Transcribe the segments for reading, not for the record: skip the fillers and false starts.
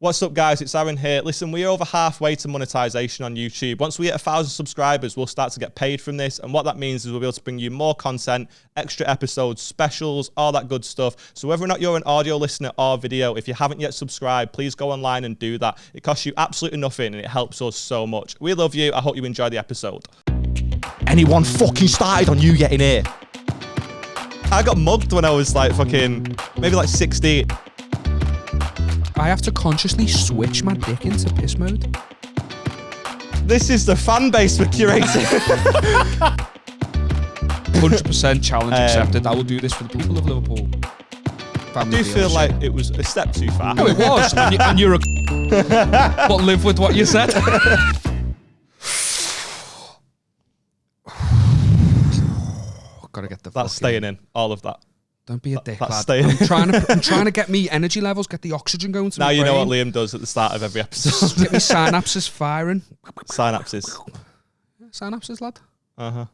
What's up, guys? It's Aaron here. Listen, we're over halfway to monetization on YouTube. Once we hit 1,000 subscribers, we'll start to get paid from this. And what that means is we'll be able to bring you more content, extra episodes, specials, all that good stuff. So whether or not you're an audio listener or video, if you haven't yet subscribed, please go online and do that. It costs you absolutely nothing and it helps us so much. We love you. I hope you enjoy the episode. Anyone fucking started on you getting here? I got mugged when I was like fucking, maybe like 16. I have to consciously switch my dick into piss mode. This is the fan base we're curating. 100% challenge accepted. I will do this for the people of Liverpool. I do feel like it was a step too far. No, it was. and you're a but live with what you said. Gotta get the. That's staying in. All of that. Don't be a dick, that's lad. I'm trying to get me energy levels, get the oxygen going to now my you brain. know what Liam does at the start of every episode. Get me synapses firing. Synapses. Synapses, lad. Uh-huh.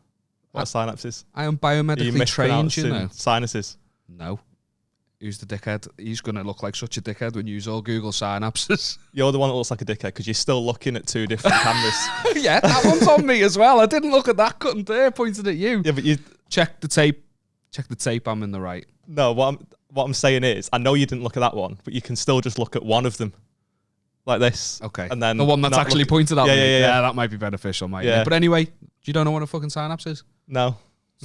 What are synapses? I am biomedically trained, you know. Sinuses. No. Who's the dickhead? He's going to look like such a dickhead when you all Google synapses. You're the one that looks like a dickhead because you're still looking at two different cameras. Yeah, that one's on me as well. I didn't look at that cut and there, pointed at you. Yeah, but you... Check the tape. Check the tape, I'm in the right. No, what I'm saying is, I know you didn't look at that one, but you can still just look at one of them. Like this. Okay. And then the one that's actually pointed at me. Yeah, that might be beneficial, mate. Yeah. But anyway, you don't know what a fucking synapse is? No,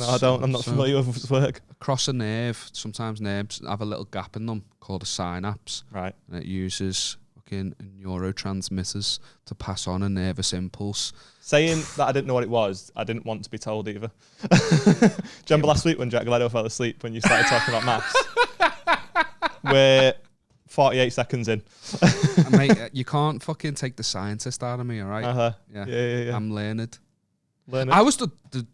I don't. I'm not familiar with its work. Across a nerve, sometimes nerves have a little gap in them called a synapse. Right. And it uses fucking neurotransmitters to pass on a nervous impulse. Saying that I didn't know what it was, I didn't want to be told either. Do you remember last week when Jack Galedo fell asleep when you started talking about maths? We're 48 seconds in. Mate, you can't fucking take the scientist out of me, all right? Uh-huh. Yeah. I'm learned. I was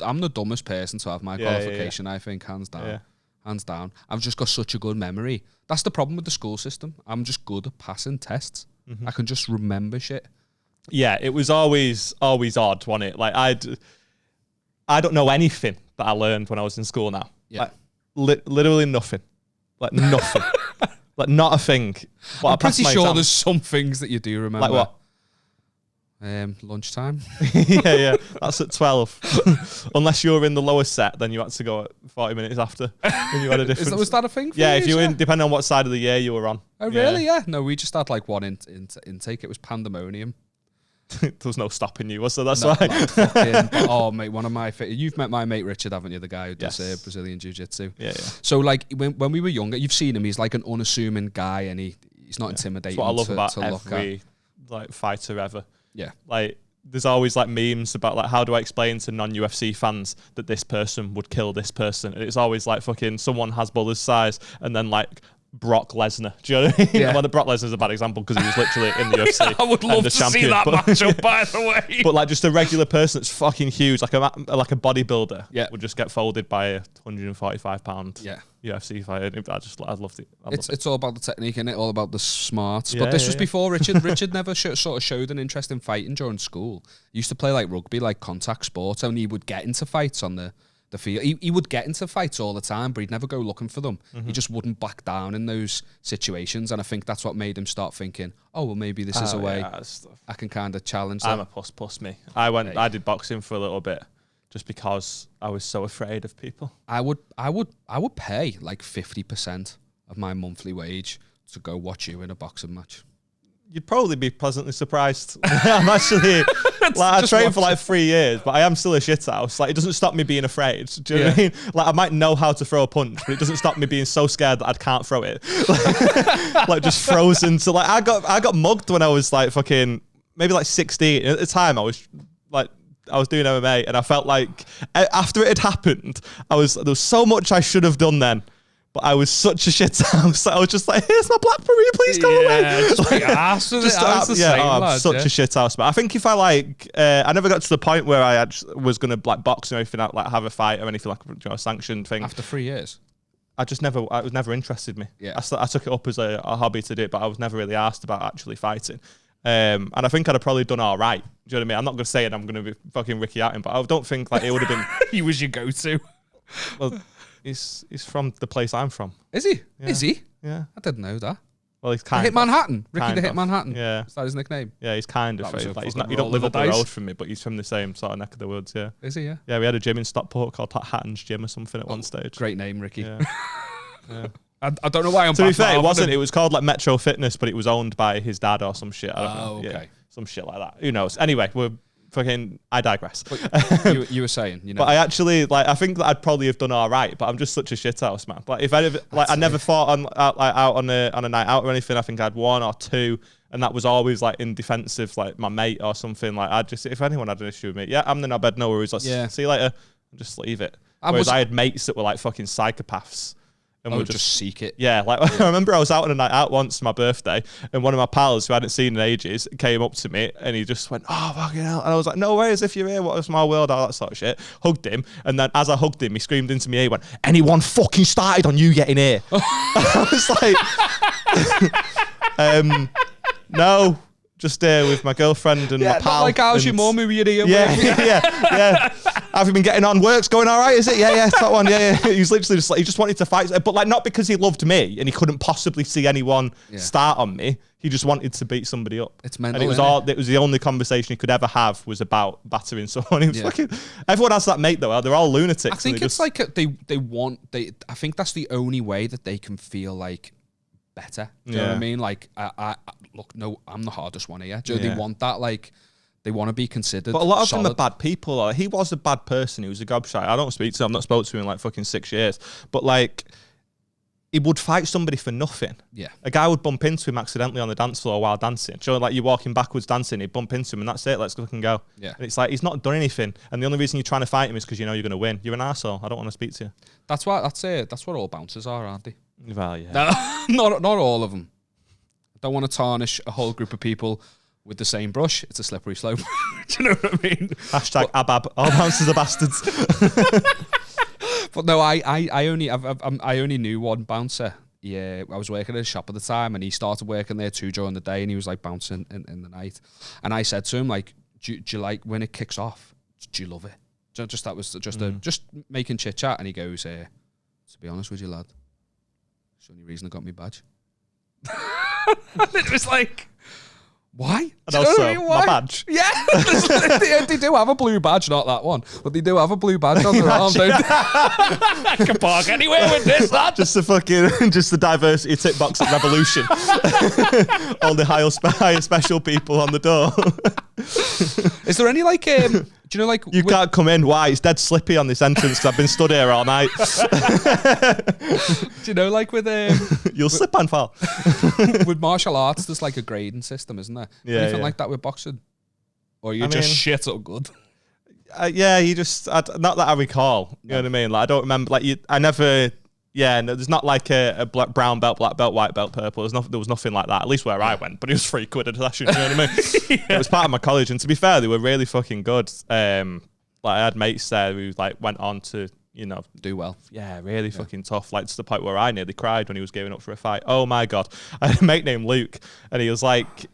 I'm the dumbest person to have my qualification, I think, hands down. Yeah. Hands down. I've just got such a good memory. That's the problem with the school system. I'm just good at passing tests. I can just remember shit. Yeah, it was always odd, wasn't it? Like I don't know anything that I learned when I was in school now. Yeah. Like literally nothing. Like nothing. Like not a thing. But I'm pretty sure there's some things that you do remember. Like what? Lunchtime. yeah. That's at 12. Unless you were in the lowest set, then you had to go at 40 minutes after. When you had a different. Was that a thing for you? If you were in, depending on what side of the year you were on. Oh, really? Yeah. No, we just had like one intake. It was pandemonium. There was no stopping you, was there? That's why. Oh, mate, one of my you've met my mate Richard, haven't you? The guy who does Brazilian Jiu-Jitsu. Yeah. So like when we were younger, you've seen him. He's like an unassuming guy, and he's not intimidating. That's what I love about look every like fighter ever. Yeah. Like there's always like memes about like how do I explain to non-UFC fans that this person would kill this person, and it's always like fucking someone has Buller's size, and then like Brock Lesnar. Do you know what I mean? Yeah. Well, Brock Lesnar's a bad example because he was literally in the UFC. I would love to see that matchup, by the way. But like just a regular person that's fucking huge, like a bodybuilder, would just get folded by a 145-pound UFC fighter. I'd love it. It's all about the technique, and all about the smarts. But this was before Richard. Richard never sort of showed an interest in fighting during school. He used to play like rugby, like contact sports, and he would get into fights on the field. He would get into fights all the time, but he'd never go looking for them. He just wouldn't back down in those situations, and I think that's what made him start thinking, oh, well, maybe this is a way I can kind of challenge that. I'm a puss, me. I did boxing for a little bit just because I was so afraid of people. I would pay like 50% of my monthly wage to go watch you in a boxing match. You'd probably be pleasantly surprised. I'm actually like I trained for like 3 years, but I am still a shithouse. Like it doesn't stop me being afraid. Do you know what I mean? Like I might know how to throw a punch, but it doesn't stop me being so scared that I can't throw it. Like just frozen. So like I got mugged when I was like fucking maybe like 16. At the time I was doing MMA, and I felt like after it had happened, there was so much I should have done then. But I was such a shit house. I was just like, here's my BlackBerry, please go away. Just be ass with it. I'm such a shit house. But I think if I I never got to the point where I was going to like box or anything, like have a fight or anything like a sanctioned thing. After 3 years? It was never interested me. Yeah. I took it up as a hobby to do it, but I was never really asked about actually fighting. And I think I'd have probably done all right. Do you know what I mean? I'm not going to say it, I'm going to be fucking Ricky Hatton, but I don't think like it would have been. He was your go-to. Well, he's from the place I'm from. Is he? Yeah. Is he? Yeah. I didn't know that. Well, he's kind Hit of. Manhattan. Ricky Kind the Hit of. Manhattan. Yeah. Is that his nickname? Yeah, he's kind of. That was a Like, he's fucking not. He don't roll live of up the the dice. road from me, but he's from the same sort of neck of the woods. Yeah. Is he? Yeah. Yeah, we had a gym in Stockport called Hatton's Gym or something at one stage. Great name, Ricky. Yeah. Yeah. I don't know why I'm. To be fair, it wasn't. him. It was called like Metro Fitness, but it was owned by his dad or some shit. I don't know. Okay. Yeah, some shit like that. Who knows? Anyway, we're fucking. I digress. You were saying, you know. But I actually like. I think that I'd probably have done all right. But I'm just such a shithouse, man. Like if I ever, like I never fought out on a night out or anything. I think I'd 1 or 2, and that was always like in defense of like my mate or something. Like I just, if anyone had an issue with me, yeah, I'm the knobhead. No worries. Let's see you later. And just leave it. Whereas I had mates that were like fucking psychopaths. And we'll just seek it. Yeah, like I remember I was out on a night out once for my birthday, and one of my pals who I hadn't seen in ages came up to me, and he just went, "Oh fucking hell!" And I was like, "No way, as if you're here. What a small world, all that sort of shit." Hugged him, and then as I hugged him, he screamed into me. He went, "Anyone fucking started on you getting here?" I was like, "No." Just with my girlfriend and my pal. Like, how's your mum? Who were you here with? Yeah. Have you been getting on? Work's going all right, is it? Yeah, that one. Yeah. He was literally just like, he just wanted to fight. But like, not because he loved me and he couldn't possibly see anyone start on me. He just wanted to beat somebody up. It's mental. And it was the only conversation he could ever have was about battering someone. He was fucking, everyone has that mate though. They're all lunatics. I think it's like I think that's the only way that they can feel like better. Do you know what I mean? Like, I look, no, I'm the hardest one here. Do they want that? Like, they want to be considered. But a lot of them are bad people. Like, he was a bad person. He was a gobshite. I don't speak to him. I've not spoken to him in like fucking 6 years. But like, he would fight somebody for nothing. Yeah. A guy would bump into him accidentally on the dance floor while dancing. So like, you're walking backwards dancing, he'd bump into him, and that's it. Let's fucking go. Yeah. And it's like, he's not done anything. And the only reason you're trying to fight him is because you know you're going to win. You're an arsehole. I don't want to speak to you. That's what all bouncers are, aren't they? Well, yeah. No, not all of them. I don't want to tarnish a whole group of people with the same brush. It's a slippery slope. Do you know what I mean? Hashtag ABAB. All bouncers are bastards. But no, I only knew one bouncer. Yeah, I was working at a shop at the time, and he started working there too during the day, and he was like bouncing in the night. And I said to him, like, do you like when it kicks off? Do you love it? That was just making chit chat. And he goes, to be honest with you, lad, it's the only reason I got my badge. It was like, why? And also, my badge. Yeah, they do have a blue badge, not that one, but they do have a blue badge on their arm, don't they? I can park anywhere with this, lad. Just the diversity tick box at Revolution. All the higher special people on the door. Is there any like, do you know, like, you can't come in? Why? It's dead slippy on this entrance because I've been stood here all night. Do you know, like with you'll slip and fall. With martial arts, there's like a grading system, isn't there? Yeah, anything like that with boxing, or you just shit or good? Yeah, you just not that I recall. You know what I mean? Like I don't remember. Like I never. Yeah, no, there's not like a brown belt, black belt, white belt, purple. There was nothing like that. At least where I went, but it was £3 a session. You know what I mean? It was part of my college, and to be fair, they were really fucking good. Like I had mates there who like went on to do well. Yeah, really fucking tough. Like to the point where I nearly cried when he was gearing up for a fight. Oh my god, I had a mate named Luke, and he was like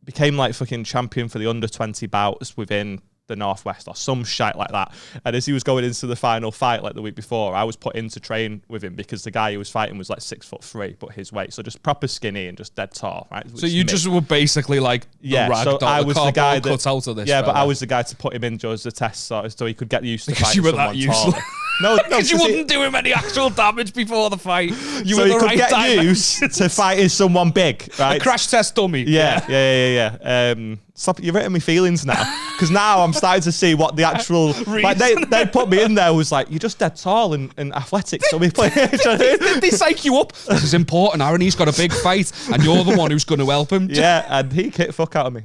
became like fucking champion for the under 20 bouts within the Northwest or some shite like that. And as he was going into the final fight like the week before, I was put in to train with him because the guy he was fighting was like 6'3", but his weight, so just proper skinny and just dead tall, right? So you just were basically like so I was the guy that cut out of this. Yeah, but I was the guy to put him in as the test so he could get used to because fighting you were that useless. No, because you wouldn't do him any actual damage before the fight. You so were he the could right get used to fighing someone big, right? A crash test dummy. Yeah. Stop, you're hurting my feelings now. Because now I'm starting to see what the actual... like they put me in there was like, you're just dead tall and athletic, so we play... Did they psych you up? This is important, Aaron. He's got a big fight, and you're the one who's going to help him. Yeah, and he kicked the fuck out of me.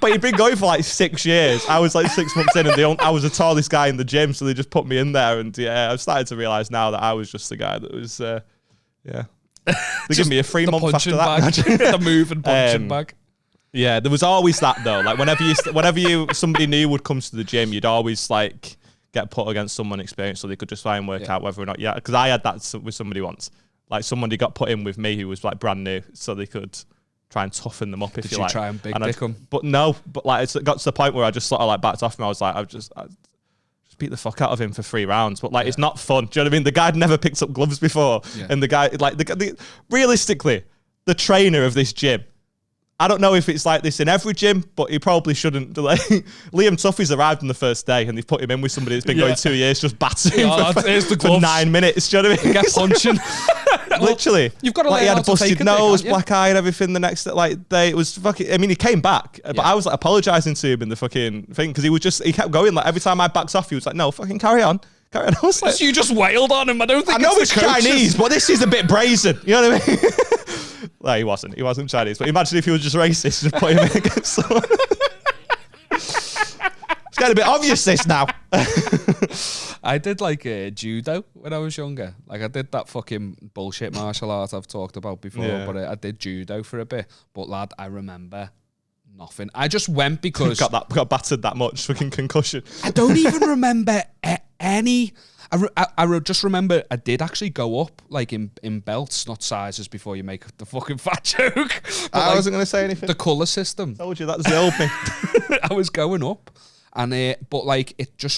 But he'd been going for like 6 years. I was like 6 months in, and I was the tallest guy in the gym, so they just put me in there. And yeah, I've started to realise now that I was just the guy that was... They give me a 3 month after that. The move and punching bag. Yeah, there was always that though. Like whenever somebody new would come to the gym, you'd always like get put against someone experienced, so they could just try and work out whether or not. Yeah, because I had that with somebody once. Like somebody got put in with me who was like brand new, so they could try and toughen them up. If you like, try and big dick them? But no, but like it got to the point where I just sort of like backed off, and I was like, I just just beat the fuck out of him for 3 rounds. But like, it's not fun. Do you know what I mean? The guy had never picked up gloves before, and the guy like realistically, the trainer of this gym. I don't know if it's like this in every gym, but he probably shouldn't. Like, Liam Tuffy's arrived on the first day, and they've put him in with somebody that's been going 2 years, just battering for 9 minutes. Do you know what I mean? Get punching. Literally, you've got to like, he had a busted nose, black eye, and everything. The next it was fucking. I mean, he came back, but I was like apologizing to him in the fucking thing because he kept going. Like every time I backed off, he was like, "No, fucking carry on." I was like, so you just wailed on him. I know it's Chinese, but this is a bit brazen. You know what I mean? Well, he wasn't Chinese. But imagine if he was just racist, just put him in against someone. It's getting a bit obvious this now. I did like judo when I was younger. Like I did that fucking bullshit martial art I've talked about before, but I did judo for a bit. But lad, I remember nothing. I just went because got battered that much, fucking concussion. I don't even remember any. I just remember I did actually go up like in belts, not sizes, before you make the fucking fat joke. I wasn't going to say anything. The colour system. Told you that was the old me. I was going up, and but like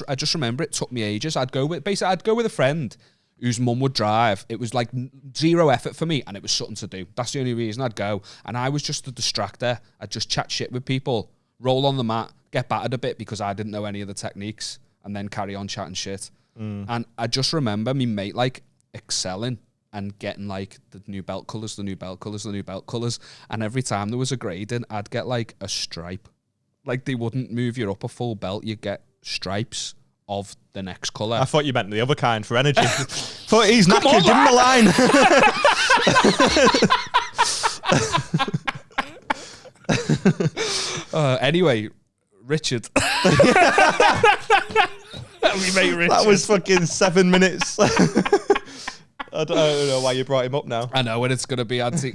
I just remember it took me ages. I'd go with a friend whose mum would drive. It was like 0 effort for me, and it was something to do. That's the only reason I'd go. And I was just a distractor. I'd just chat shit with people, roll on the mat, get battered a bit because I didn't know any of the techniques, and then carry on chatting shit. And I just remember me mate like excelling and getting like the new belt colours, and every time there was a grading, I'd get like a stripe. Like they wouldn't move you up a full belt, you'd get stripes of the next colour. I thought you meant the other kind for energy. Thought he's knackered, give him a line. Anyway, Richard. That was fucking 7 minutes. I don't know why you brought him up now. I know, and it's going to be anti.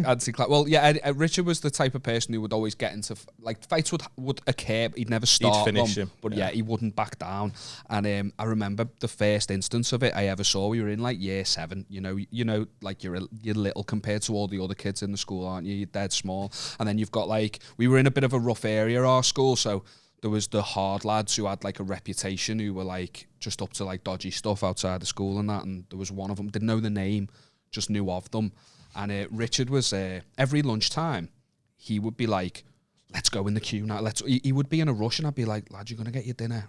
Well, yeah, Richard was the type of person who would always get into like fights would occur. He'd never start. He'd finish them, him, but yeah, he wouldn't back down. And I remember the first instance of it I ever saw. We were in like year 7. You know, like you're little compared to all the other kids in the school, aren't you? You're dead small, and then you've got like we were in a bit of a rough area, our school, so. There was the hard lads who had like a reputation who were like just up to like dodgy stuff outside the school and that, and there was one of them, didn't know the name, just knew of them. And Richard was every lunchtime he would be like, let's go in the queue now, he would be in a rush, and I'd be like, lad, you're gonna get your dinner.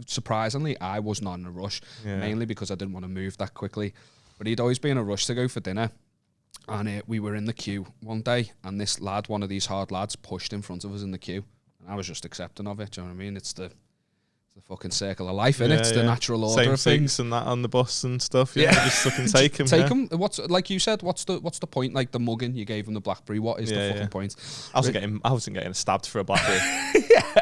Surprisingly, I was not in a rush, mainly because I didn't want to move that quickly, but he'd always be in a rush to go for dinner. And we were in the queue one day, and this lad, one of these hard lads, pushed in front of us in the queue. I was just accepting of it. Do you know what I mean? It's the fucking circle of life, innit? It's the natural order Same of things. Seats and that on the bus and stuff. Just fucking take them. Take them. What's like you said? What's the point? Like the mugging, you gave him the blackberry. What is the fucking point? I wasn't getting stabbed for a blackberry.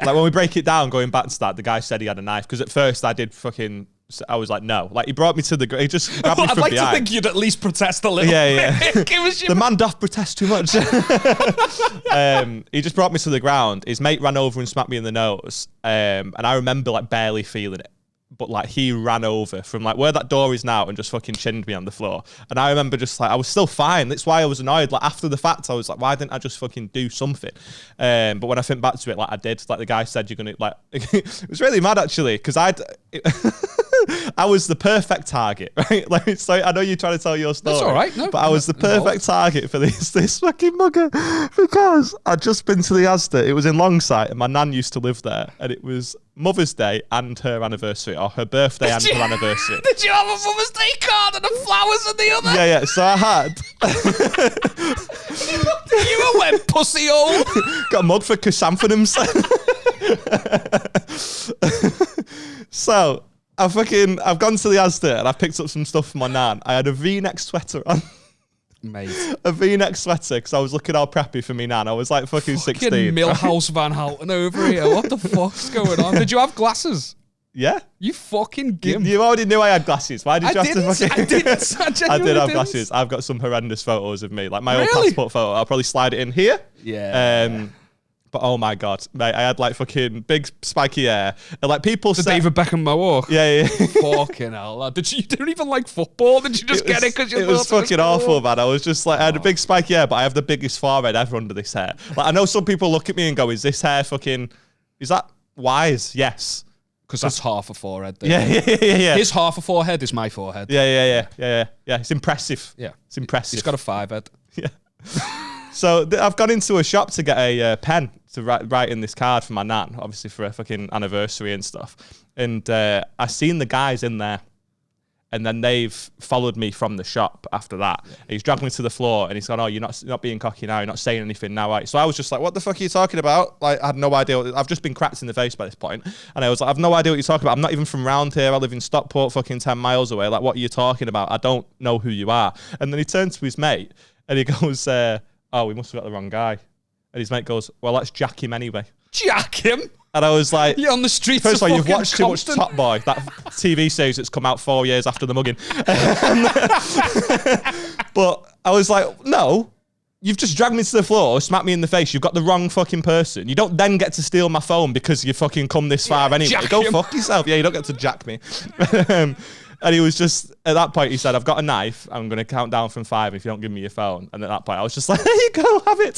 Like when we break it down, going back to that, the guy said he had a knife because at first I was like, no. Like, he brought me to he just grabbed me from behind. I'd like to think you'd at least protest a little bit. The man doth protest too much. He just brought me to the ground. His mate ran over and smacked me in the nose. And I remember, like, barely feeling it. But, like, he ran over from, like, where that door is now and just fucking chinned me on the floor. And I remember just, like, I was still fine. That's why I was annoyed. Like, after the fact, I was like, why didn't I just fucking do something? But when I think back to it, like, I did. Like, the guy said, you're going to, like... It was really mad, actually, because I was the perfect target, right? Like, so I know you're trying to tell your story. That's all right. No, but I was the perfect target for this fucking mugger because I'd just been to the Asda. It was in Longsight, and my nan used to live there, and it was Mother's Day and her anniversary, or her birthday and her anniversary. Did you have a Mother's Day card and the flowers in the other? Yeah. So I had. He looked at you and went, pussy hole. Got a mug for chrysanthemums. So I've gone to the Asda and I've picked up some stuff for my nan. I had a V-neck sweater on. Mate. A V-neck sweater because I was looking all preppy for me nan. I was like fucking 16. Millhouse Van Houten over here. What the fuck's going on? Did you have glasses? Yeah. You fucking gimp. You already knew I had glasses. Why did you have to fucking... I didn't. I did have glasses. I've got some horrendous photos of me. Like my old passport photo. I'll probably slide it in here. Yeah. But oh my God, mate, I had like fucking big spiky hair. And like people said... David Beckham Mohawk. Yeah. Fucking hell. You didn't even like football? Did you just get it because you It was fucking awful, man. I was just like, I had a big spiky hair, but I have the biggest forehead ever under this hair. Like I know some people look at me and go, is this hair fucking... Is that wise? Yes. Because that's half a forehead. Yeah. His half a forehead is my forehead. Yeah. It's impressive. Yeah. It's impressive. He's got a 5 head. Yeah. So I've gone into a shop to get a pen to write in this card for my nan, obviously for a fucking anniversary and stuff. And I seen the guys in there, and then they've followed me from the shop after that. Yeah. He's dragged me to the floor, and he's gone, "Oh, you're not being cocky now. You're not saying anything now." Right? So I was just like, "What the fuck are you talking about?" Like, I had no idea. I've just been cracked in the face by this point, and I was like, "I've no idea what you're talking about. I'm not even from round here. I live in Stockport, fucking 10 miles away. Like, what are you talking about? I don't know who you are." And then he turns to his mate, and he goes, "Oh, we must have got the wrong guy." And his mate goes, "Well, let's jack him anyway." Jack him? And I was like, you're on the streets. First of all, you've watched too much Top Boy, that TV series that's come out 4 years after the mugging. But I was like, no, you've just dragged me to the floor, smacked me in the face. You've got the wrong fucking person. You don't then get to steal my phone because you fucking come this far anyway. Go fuck yourself. Yeah, you don't get to jack me. And he was just, at that point, he said, "I've got a knife. I'm going to count down from 5 if you don't give me your phone." And at that point, I was just like, "There you go, have it."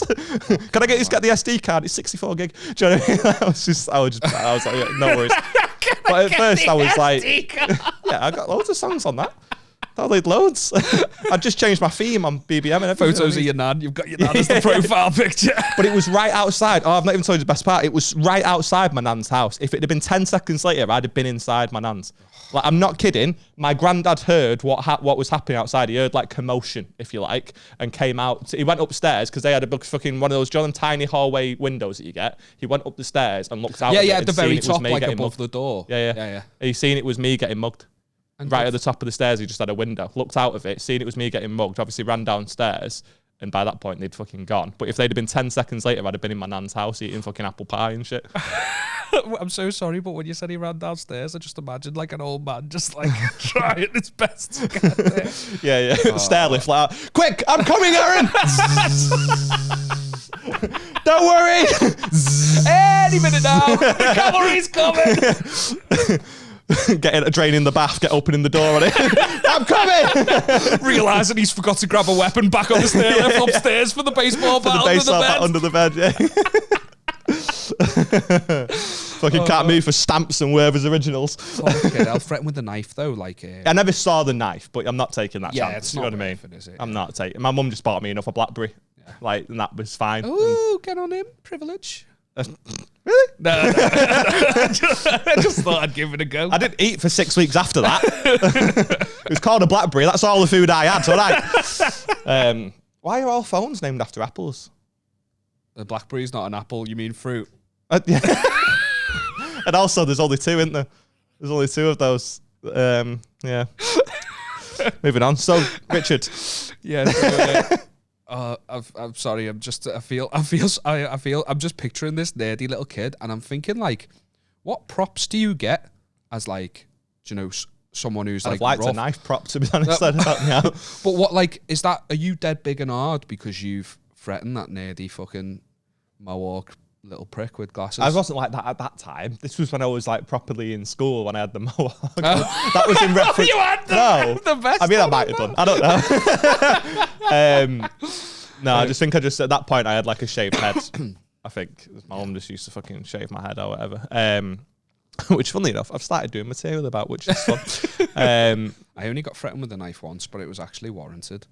Can I get the SD card? It's 64 gig. Do you know what I mean? I was like, yeah, no worries. But at first, I was like, yeah, I got loads of songs on that. Download loads. I just changed my theme on BBM and everything. Photos of your nan. You've got your nan as the profile picture. But it was right outside. Oh, I've not even told you the best part. It was right outside my nan's house. If it had been 10 seconds later, I'd have been inside my nan's. Like, I'm not kidding. My granddad heard what was happening outside. He heard like commotion, if you like, and came out. He went upstairs because they had a fucking one of those tiny hallway windows that you get. He went up the stairs and looked out. Yeah, at the very top, like above mugged. the door. Yeah. He seen it was me getting mugged. And right at the top of the stairs, he just had a window. Looked out of it, seen it was me getting mugged. Obviously, ran downstairs, and by that point, they'd fucking gone. But if they'd have been 10 seconds later, I'd have been in my nan's house eating fucking apple pie and shit. I'm so sorry, but when you said he ran downstairs, I just imagined like an old man just like trying his best to get there. Yeah. Oh. Stair lift like that. "Quick, I'm coming, Aaron!" "Don't worry!" "Any minute now, the cavalry's coming!" Draining the bath, opening the door on it. "I'm coming!" Realising he's forgot to grab a weapon back on the stair lift upstairs for the baseball bat under the bed. Yeah. Fucking can't move for Stamps and Werther's Originals. I'll threaten with the knife though. Like I never saw the knife, but I'm not taking that chance. It's you not know what I mean? is it? I'm not taking. My mum just bought me enough a BlackBerry, and that was fine. Ooh, get on him, privilege. Really? No. I just thought I'd give it a go. I didn't eat for 6 weeks after that. It was called a BlackBerry. That's all the food I had. All right. Why are all phones named after apples? The BlackBerry's not an apple. You mean fruit? Yeah. And also, there's only 2, isn't there? There's only 2 of those. Yeah. Moving on. So, Richard. Yeah. I'm sorry. I'm just picturing this nerdy little kid, and I'm thinking like, what props do you get as like, someone who's like I'd like a knife prop, to be honest. That'd help me out. But what, like, is that? Are you dead big and hard because you've threatened that nerdy fucking Mohawk little prick with glasses? I wasn't like that at that time. This was when I was like properly in school when I had the Mohawk. That was in reference. You had the best. I mean, I might have done. I don't know. No, I just think at that point I had like a shaved head. I think my mum just used to fucking shave my head or whatever. Which, funnily enough, I've started doing material about, which is fun. I only got threatened with a knife once, but it was actually warranted.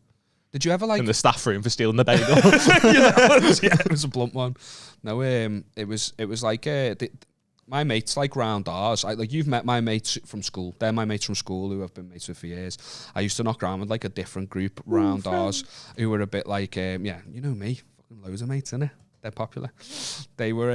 Did you ever like in the staff room for stealing the bagel? It was a blunt one. No, it was like my mates like round ours. Like you've met my mates from school. They're my mates from school who I've been mates with for years. I used to knock around with like a different group round ours who were a bit like you know me, fucking loads of mates, innit? They're popular. They were.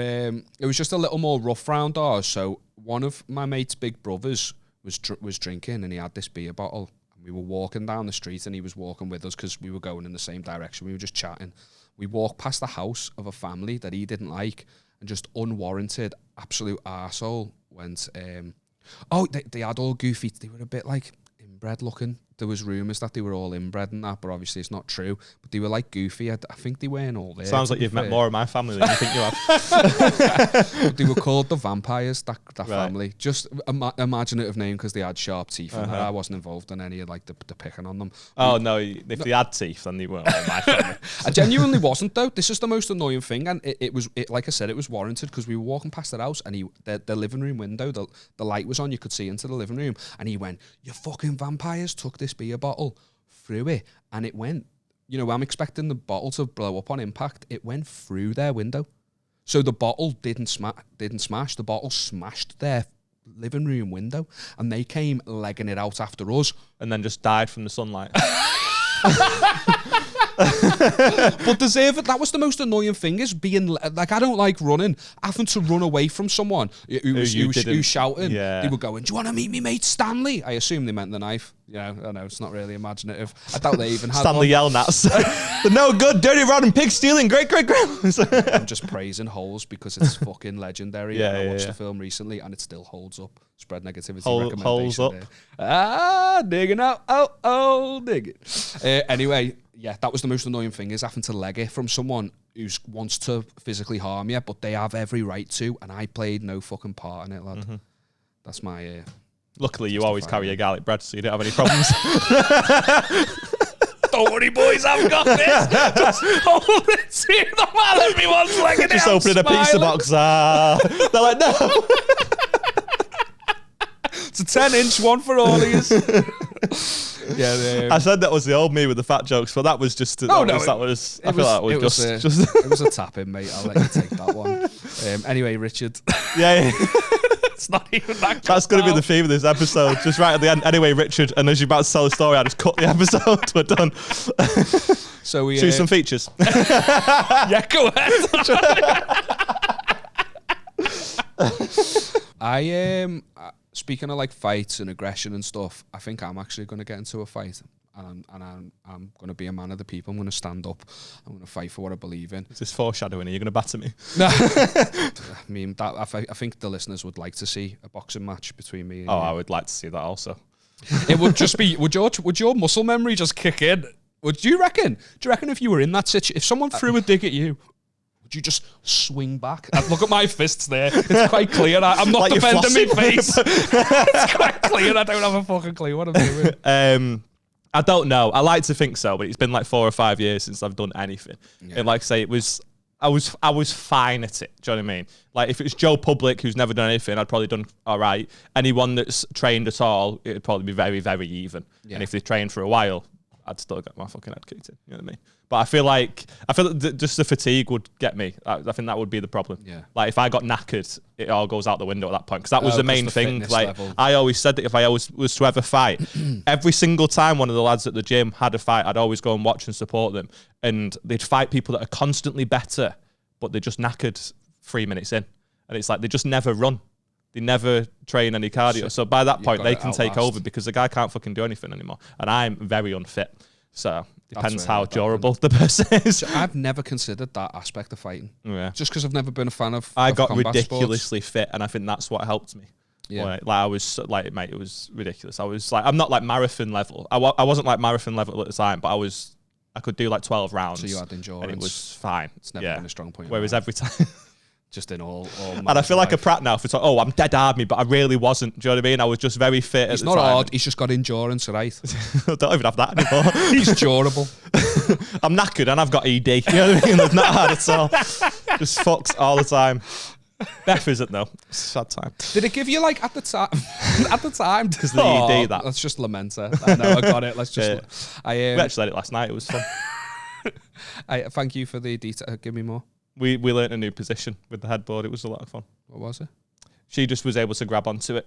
It was just a little more rough round ours. So one of my mate's big brothers was drinking, and he had this beer bottle. And we were walking down the street, and he was walking with us because we were going in the same direction. We were just chatting. We walked past the house of a family that he didn't like, and just unwarranted, absolute arsehole went. They had all goofy. They were a bit like inbred looking. there was rumours that they were all inbred and that, but obviously it's not true. But they were like goofy. I think they weren't all there. Sounds like you've met more of my family than you think you have. They were called the vampires, that family. Just imaginative name because they had sharp teeth. And I wasn't involved in any of like the picking on them. Oh no, if they had teeth, then they weren't all my family. I genuinely wasn't though. This is the most annoying thing, and it was like I said, it was warranted because we were walking past their house and the living room window, the light was on, you could see into the living room, and he went, "You fucking vampires took this beer bottle through it," and it went. You know, I'm expecting the bottle to blow up on impact. It went through their window, so the bottle didn't smash. The bottle smashed their living room window, and they came legging it out after us, and then just died from the sunlight. But that was the most annoying thing, is being like, I don't like running, having to run away from someone who's shouting. Yeah. They were going, "Do you want to meet me mate Stanley?" I assume they meant the knife. Yeah, I know it's not really imaginative. I doubt they even had Stanley one. yelling at us. The no good, dirty, rotten, pig stealing, great grandmas. I'm just praising Holes because it's fucking legendary. Yeah, I watched the film recently and it still holds up. Spread negativity recommendation. Holes up. Digging out. Oh, dig it. Anyway, yeah, that was the most annoying thing, is having to leg it from someone who wants to physically harm you, but they have every right to, and I played no fucking part in it, lad. Mm-hmm. That's my... Luckily, you always carry your garlic bread, so you don't have any problems. Don't worry, boys, I've got this. Just hold it to the while everyone's legging it. Just opening a pizza box. They're like, no. It's a 10-inch one for all of you. Yeah, I said that was the old me with the fat jokes, but that was just. It was a tap in, mate. I'll let you take that one. Anyway, Richard. Yeah. It's not even that. That's going to be the theme of this episode. Just right at the end. Anyway, Richard, and as you're about to tell the story, I just cut the episode. We're done. So we choose some features. Yeah, go ahead. Speaking of like fights and aggression and stuff, I think I'm actually going to get into a fight, and I'm going to be a man of the people. I'm going to stand up. I'm going to fight for what I believe in. Is this foreshadowing? Are you going to batter me? No. I mean, I think the listeners would like to see a boxing match between me and you. I would like to see that also. It would just be. Would your muscle memory just kick in? Do you reckon if you were in that situation, if someone threw a dig at you, you just swing back? Look at my fists there. It's quite clear. I'm not like defending my face. It's quite clear. I don't have a fucking clue what I'm doing. I don't know. I like to think so, but it's been like 4 or 5 years since I've done anything. Yeah. And like I say, I was fine at it. Do you know what I mean? Like if it was Joe Public, who's never done anything, I'd probably done all right. Anyone that's trained at all, it'd probably be very, very even. Yeah. And if they trained for a while, I'd still get my fucking head kicked in. You know what I mean? But I feel like just the fatigue would get me. I think that would be the problem. Yeah. Like if I got knackered, it all goes out the window at that point. Because that was the main thing. Like level. I always said that if I was to ever fight, every single time one of the lads at the gym had a fight, I'd always go and watch and support them. And they'd fight people that are constantly better, but they're just knackered 3 minutes in. And it's like they just never run. They never train any cardio. So by that point, they can take over because the guy can't fucking do anything anymore. And I'm very unfit. So depends how durable the person is. So I've never considered that aspect of fighting. Yeah. Just because I've never been a fan of I got sports. ridiculously fit, and I think that's what helped me. Yeah. Like I was like, mate, it was ridiculous. I was like, I'm not like marathon level. I wasn't like marathon level at the time, but I could do like 12 rounds. So you had endurance. And it was fine. It's never been a strong point. Whereas every time... Just in all and I feel like a prat now for talking, I'm dead hard me, but I really wasn't. Do you know what I mean? I was just very fit. He's not hard, he's just got endurance, right? I don't even have that anymore. He's durable. I'm knackered and I've got ED. You know what I mean? That's not hard at all. Just fucks all the time. Beth isn't though. Sad time. Did it give you like at the time? Because the ED that. Let's just lament it. I know, I got it. Let's just. We actually had it last night. It was fun. Thank you for the detail. Give me more. We learnt a new position with the headboard. It was a lot of fun. What was it? She just was able to grab onto it,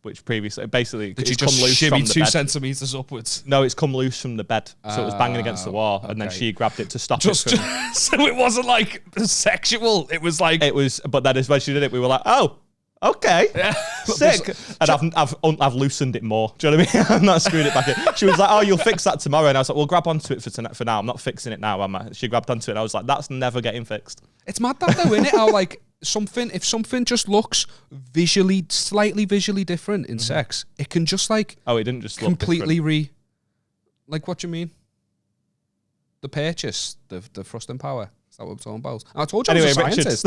which previously, basically, did you just shimmy 2 centimeters upwards? No, it's come loose from the bed, so it was banging against the wall, and then she grabbed it to stop it. So it wasn't like sexual. It was like But then when she did it, we were like, oh. Okay, yeah. Sick. And I've loosened it more. Do you know what I mean? I'm not screwed it back in. She was like, "Oh, you'll fix that tomorrow," and I was like, "Well, grab onto it for now. I'm not fixing it now." She grabbed onto it, and I was like, "That's never getting fixed." It's mad that though, isn't it? How like if something just looks slightly visually different in sex, it can just like it didn't just completely Like, what do you mean? The purchase, the thrusting power. Is that what we're talking about? I told you I was a scientist.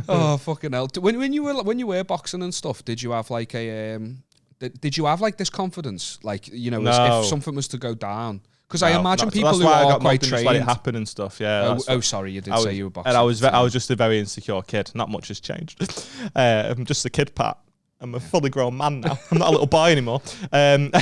Oh, fucking hell. When you were boxing and stuff, did you have like a did you have like this confidence, like, you know, No. if something was to go down? Because I imagine people that's who why I are got quite mobbed and trained. just let it happen and stuff. Yeah. Sorry, you did say you were boxing. And I was just a very insecure kid. Not much has changed. I'm just a kid, Pat. I'm a fully grown man now. I'm not a little boy anymore. I'm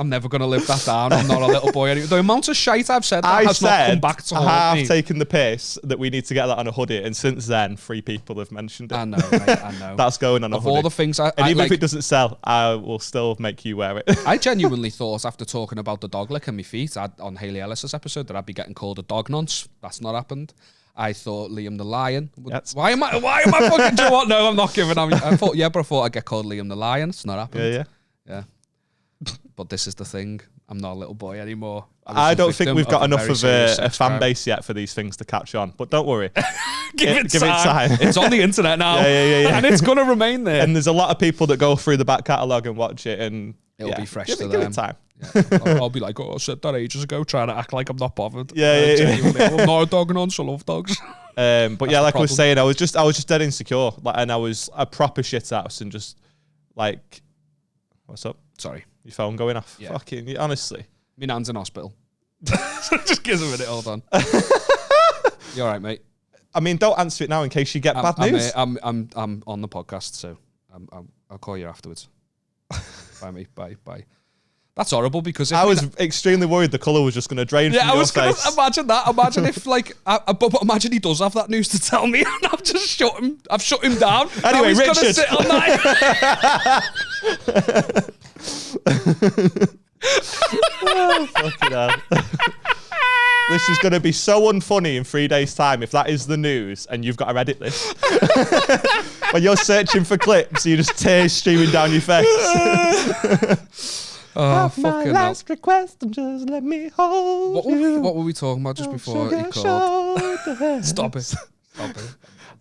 never going to live that down. I'm not a little boy anymore. The amount of shite I've said that has not come back to haunt me. I have taken the piss that we need to get that on a hoodie, and since then, 3 people have mentioned it. I know, mate, I know. That's going on a of hoodie. all the things and even if it doesn't sell, I will still make you wear it. I genuinely thought, after talking about the dog licking my feet on Hayley Ellis's episode, that I'd be getting called a dog nonce. That's not happened. I thought Liam the Lion. Why am I fucking? Do you know what? No, I'm not giving. I thought I'd get called Liam the Lion. It's not happened. Yeah. But this is the thing. I'm not a little boy anymore. I don't think we've got enough of a fan base yet for these things to catch on. But don't worry. Give it time. It's on the internet now. Yeah. And it's going to remain there. And there's a lot of people that go through the back catalogue and watch it, and it'll be fresh to them. Give it time. Yeah. I'll be like, I said that ages ago, trying to act like I'm not bothered. Yeah. I'm not a dog nonce. I love dogs. But yeah, like I was saying, I was just dead insecure, and I was a proper shit house, and just like, what's up? Sorry, your phone going off. Yeah. Fucking honestly, my nan's in hospital. Just give us a minute. Hold on. You all right, mate? I mean, don't answer it now in case you get bad news. I'm on the podcast, so I'll call you afterwards. Bye, mate. Bye. That's horrible because I was extremely worried the colour was just going to drain from your face. Yeah, I was going to imagine that. Imagine if, like, but imagine he does have that news to tell me and I've just shut him down. Anyway, he's Richard. Gonna sit on that. Oh, fucking hell. This is going to be so unfunny in 3 days' time if that is the news and you've got to edit this. When you're searching for clips, you just tears streaming down your face. Oh, fucking last request and just let me hold you. What were we talking about just before he called? Stop it.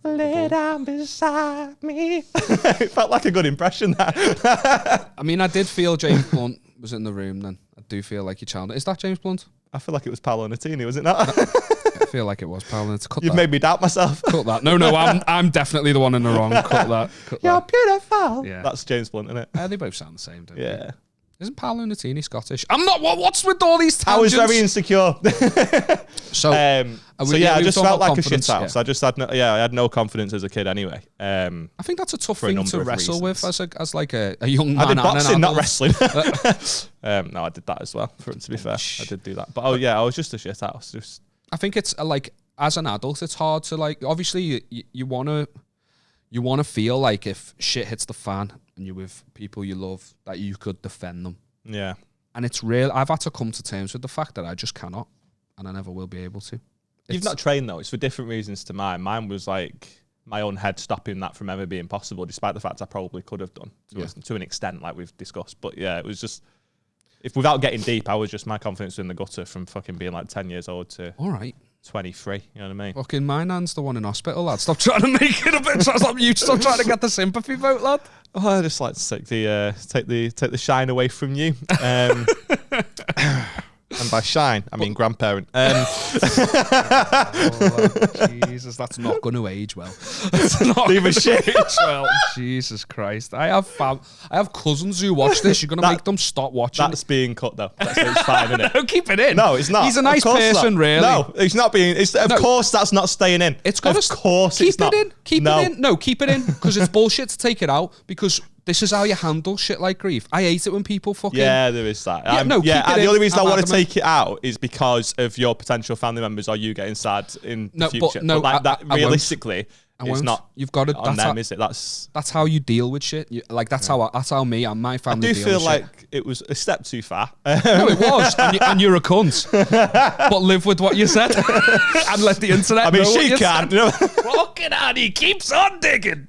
Lay down beside me. It felt like a good impression, that. I mean, I did feel James Blunt was in the room then. I do feel like you challenged. Is that James Blunt? I feel like it was Paolo Nutini, was it not? I feel like it was Paolo. You've made me doubt myself. Cut that. No, I'm definitely the one in the wrong. Cut that. You're beautiful. Yeah. That's James Blunt, isn't it? They both sound the same, don't they? Yeah. Isn't Paolo Nutini Scottish? I'm not. What's with all these tangents? I was very insecure. I just felt like a shit house. Yeah. I had no confidence as a kid anyway. I think that's a tough thing to wrestle with as like a young man. I did boxing, not wrestling. No, I did that as well. To be fair, I did do that. But I was just a shit house. I think it's like, as an adult, it's hard to, like, obviously you want to feel like if shit hits the fan and you're with people you love, that you could defend them. Yeah. And it's real. I've had to come to terms with the fact that I just cannot, and I never will be able to. You've not trained though. It's for different reasons to mine. Mine was like my own head stopping that from ever being possible, despite the fact I probably could have done to an extent, like we've discussed. But yeah, it was just, if without getting deep, I was just, my confidence was in the gutter from fucking being like 10 years old to all right 23. You know what I mean? Fucking my nan's the one in hospital, lad. Stop trying to make it a bit. Stop trying to get the sympathy vote, lad. Oh, I just like to take the shine away from you. And by shine, I mean grandparent. Jesus, that's not going to age well. Leave a shit. Well, Jesus Christ. I have cousins who watch this. You're going to make them stop watching. That's being cut, though. It's fine, isn't it? No, keep it in. No, it's not. He's a nice person, really. No, it's not being... Of course that's not staying in. It's got Of course it's not. Keep it in. No, keep it in. Because it's bullshit to take it out. Because... this is how you handle shit like grief. I hate it when people fucking... Yeah, there is that. The only reason I want to take it out is because of your potential family members or you getting sad in the future. But realistically, it's not. You've got to on them, is it? That's how you deal with shit. That's how me and my family. I do feel like it was a step too far. No, it was, and you're a cunt. But live with what you said and let the internet. I mean, know she can't. Fucking hell, he keeps on digging.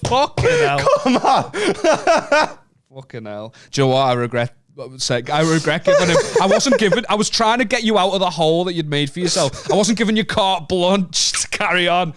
Fucking hell. Come on. Fucking hell. Do you know what? I regret I regret giving him. I was trying to get you out of the hole that you'd made for yourself. I wasn't giving you carte blanche to carry on.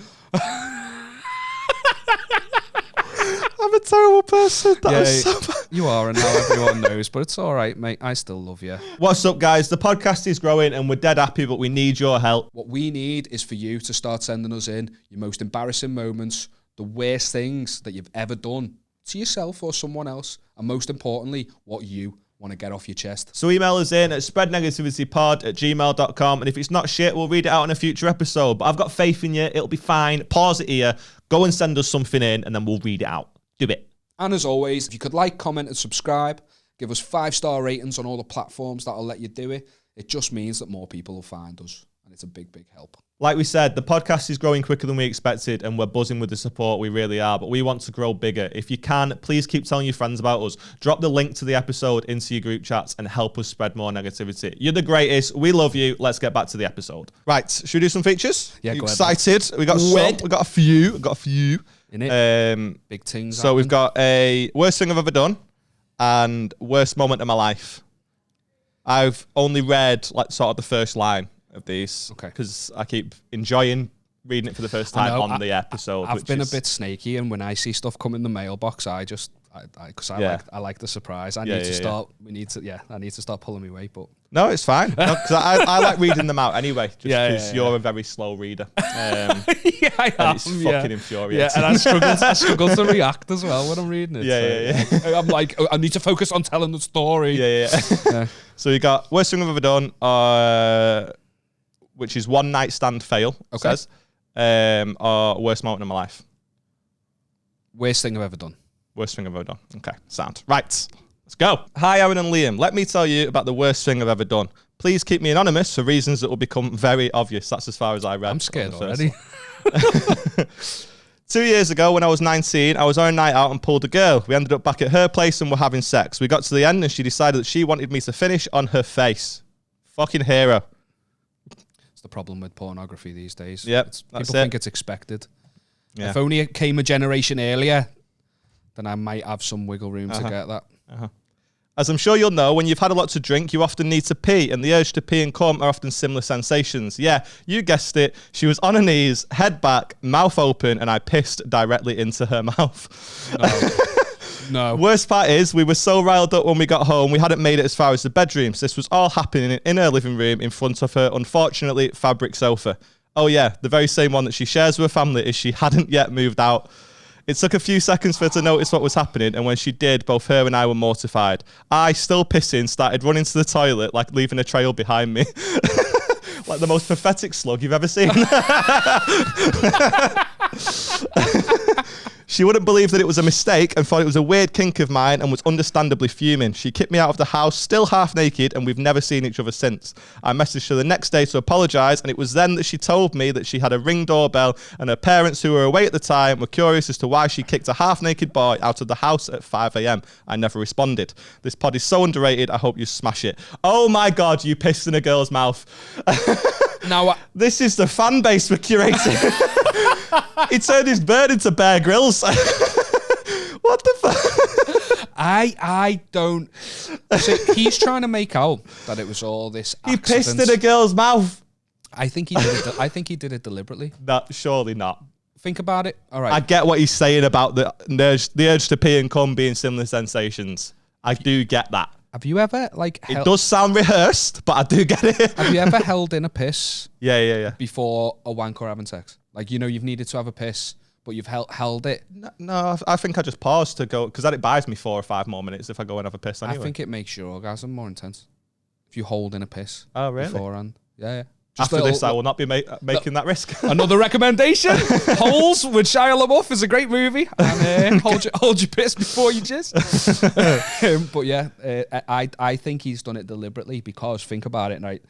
I'm a terrible person. That was so bad. You are, and now everyone knows, but it's all right, mate. I still love you. What's up, guys? The podcast is growing and we're dead happy, but we need your help. What we need is for you to start sending us in your most embarrassing moments, the worst things that you've ever done to yourself or someone else, and most importantly, what you want to get off your chest. So email us in at spreadnegativitypod@gmail.com, and if it's not shit, we'll read it out in a future episode. But I've got faith in you. It'll be fine. Pause it here. Go and send us something in, and then we'll read it out. Do it. And as always, if you could like, comment, and subscribe, give us 5-star ratings on all the platforms that'll let you do it. It just means that more people will find us, and it's a big, big help. Like we said, the podcast is growing quicker than we expected, and we're buzzing with the support. We really are, but we want to grow bigger. If you can, please keep telling your friends about us. Drop the link to the episode into your group chats and help us spread more negativity. You're the greatest. We love you. Let's get back to the episode. Right, should we do some features? Yeah, go excited? Ahead. We got a few. In it, big things. So we've got a worst thing I've ever done and worst moment of my life. I've only read like sort of the first line of these, okay, because I keep enjoying reading it for the first time on the episode. I've been a bit snaky, and when I see stuff come in the mailbox, I like the surprise. I need to start pulling my weight, but no, it's fine. No, because I like reading them out anyway. Just because you're a very slow reader. I am. It's fucking infuriating. Yeah, and I struggle to react as well when I'm reading it. Yeah. I'm like, I need to focus on telling the story. Yeah. So you got worst thing I've ever done, which is one night stand fail. Okay. Says, or worst moment of my life. Worst thing I've ever done. Worst thing I've ever done. Okay, sound. Right, let's go. Hi, Aaron and Liam. Let me tell you about the worst thing I've ever done. Please keep me anonymous for reasons that will become very obvious. That's as far as I read. I'm scared already. 2 years ago, when I was 19, I was on a night out and pulled a girl. We ended up back at her place and were having sex. We got to the end and she decided that she wanted me to finish on her face. Fucking hero. It's the problem with pornography these days. Yep, people think it's expected. Yeah. If only it came a generation earlier, then I might have some wiggle room to get that. As I'm sure you'll know, when you've had a lot to drink, you often need to pee, and the urge to pee and cum are often similar sensations. Yeah, you guessed it. She was on her knees, head back, mouth open, and I pissed directly into her mouth. No. Worst part is, we were so riled up when we got home, we hadn't made it as far as the bedrooms. This was all happening in her living room in front of her, unfortunately, fabric sofa. Oh yeah, the very same one that she shares with her family as she hadn't yet moved out. It took a few seconds for her to notice what was happening, and when she did, both her and I were mortified. I, still pissing, started running to the toilet, like leaving a trail behind me. Like the most pathetic slug you've ever seen. She wouldn't believe that it was a mistake and thought it was a weird kink of mine and was understandably fuming. She kicked me out of the house, still half naked, and we've never seen each other since. I messaged her the next day to apologise, and it was then that she told me that she had a Ring doorbell and her parents, who were away at the time, were curious as to why she kicked a half-naked boy out of the house at 5 a.m. I never responded. This pod is so underrated, I hope you smash it. Oh my God, you pissed in a girl's mouth. Now, this is the fan base we're curating. He turned his bird into Bear Grylls. What the fuck? I don't. So he's trying to make out that it was all this accident. He pissed in a girl's mouth. I think he did it. I think he did it deliberately. No, surely not. Think about it. All right. I get what he's saying about the urge to pee and cum being similar sensations. I do get that. Have you ever It does sound rehearsed, but I do get it. Have you ever held in a piss? Yeah. Before a wank or having sex, like you've needed to have a piss, but you've held it. No, I think I just paused to go because that it buys me 4 or 5 more minutes if I go and have a piss anyway. I think it makes your orgasm more intense if you hold in a piss. Oh really? Beforehand, yeah. After this, I will not be making that risk. Another recommendation: Holes with Shia LaBeouf is a great movie. And hold your piss before you jizz. But yeah, I think he's done it deliberately because think about it, right?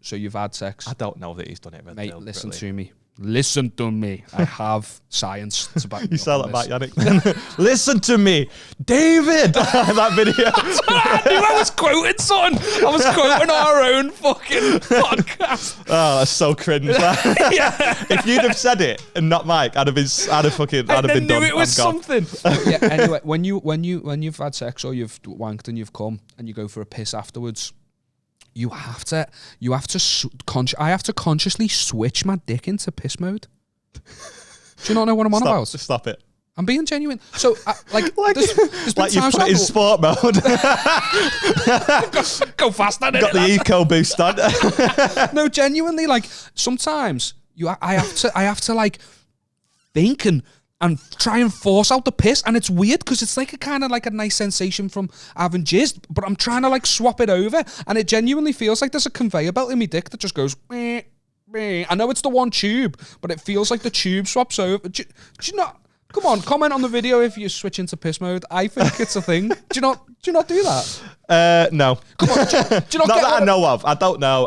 So you've had sex. I don't know that he's done it deliberately. Mate, listen to me. Listen to me. I have science to back me You up sound on like this. Yannick. Listen to me, David. That video. I knew I was quoting something. I was quoting our own fucking podcast. Oh, that's so cringe. If you'd have said it and not Mike, I'd have been done. It was I'm gone. something. Yeah. Anyway, when you've had sex or you've wanked and you've come and you go for a piss afterwards, I have to consciously switch my dick into piss mode. Do you not know what I'm on about? Just stop it. I'm being genuine. So, there's been Like you times put it in sport mode. go faster. Got the eco boost on. No, genuinely, like sometimes I have to like think and try and force out the piss, and it's weird because it's like a kind of like a nice sensation from having jizzed, but I'm trying to like swap it over, and it genuinely feels like there's a conveyor belt in my dick that just goes meh, meh. I know it's the one tube, but it feels like the tube swaps over. Do you not? Come on, comment on the video if you switch into piss mode. I think it's a thing. Do you not do that? No. Come on, do you not, Not get that I know of. I don't know.